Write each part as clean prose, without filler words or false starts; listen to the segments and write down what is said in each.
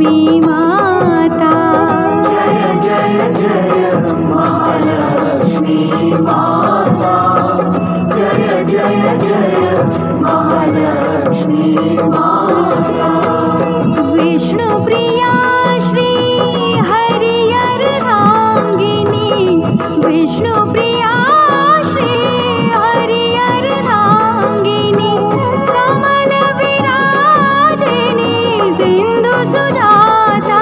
माता। जय जय जय महालक्ष्मी माता। जय जय जय महालक्ष्मी माता। विष्णु प्रिया श्री हरिहरधांगिनी। विष्णु प्रिया श्री हरिहरधांगिनी। कमल विराजिनी सिंधु सुजाता।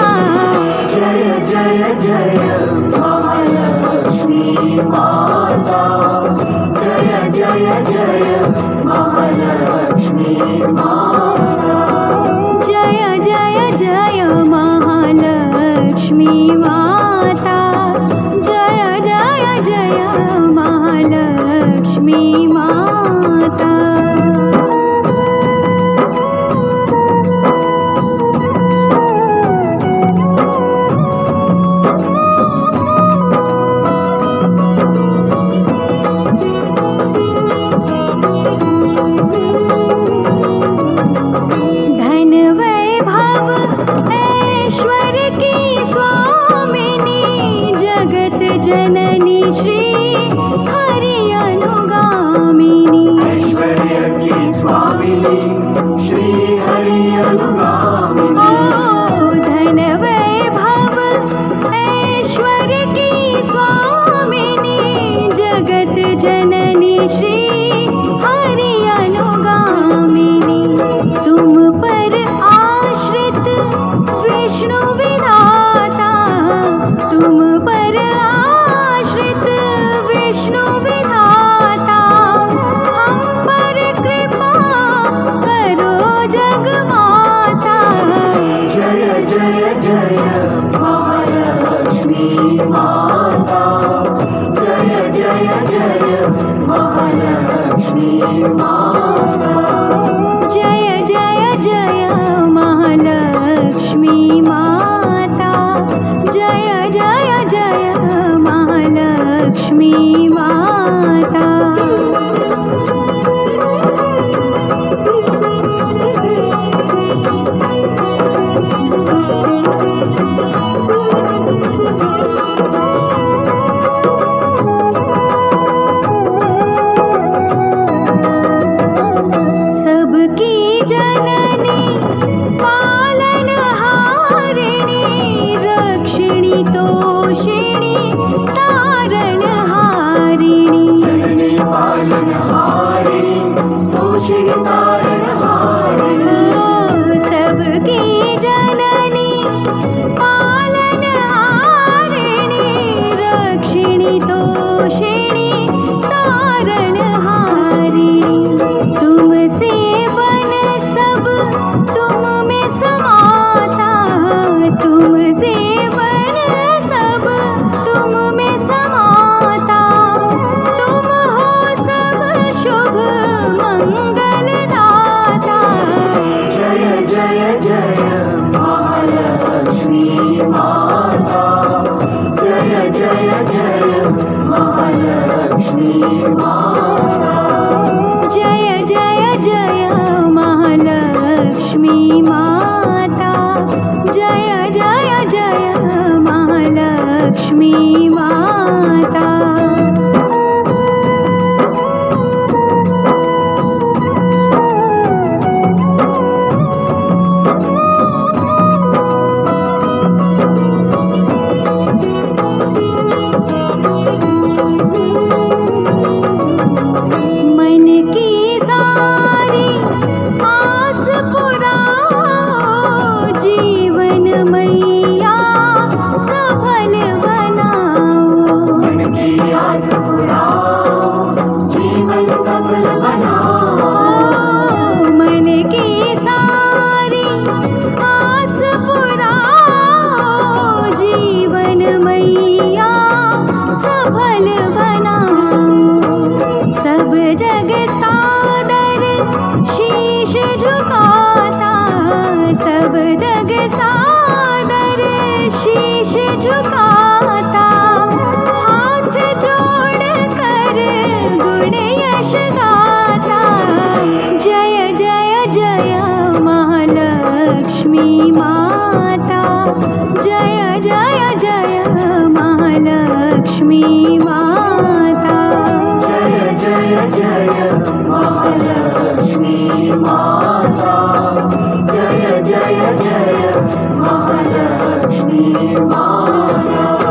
जय जय जय महालक्ष्मी माता। जय जय जय महालक्ष्मी माता। जय जय जय महालक्ष्मी माता। जय जय जय महालक्ष्मी माता। धन वैभव ऐश्वर्य की स्वामिनी। जगत जननी श्री हरि अनुगामिनी। ऐश्वर्य की स्वामिनी श्री हरि अनुगामिनी। धन वैभव ऐश्वर्य की स्वामिनी। जगत जननी श्री हरि अनुगामिनी। तुम पर आश्रित विष्णु विधाता। तुम पर आश्रित विष्णु विधाता। हम पर कृपा करो जगमाता। जय जय जय महालक्ष्मी माता। जय जय जय महालक्ष्मी माता। जय जय जय महालक्ष्मी माता। जय जय जय महालक्ष्मी माता। सबकी जननी पालनहारिणी। रक्षिणी तोषिणी तारणहारिणी। जननी पालनहारिणी तोषिणी तारणहारिणी। सबकी जननी पालनहारिणी। रक्षिणी तोषिणी तारणहारिणी। तुमसे बन सब तुम में समाता। तुमसे बन सब तुम में समाता। तुम हो सब शुभ मंगलदाता। जय जय जय महालक्ष्मी माता। जय जय जय महालक्ष्मी माता। जय जय जय महालक्ष्मी माता। जय जय जय महालक्ष्मी माता। मन की महालक्ष्मी माता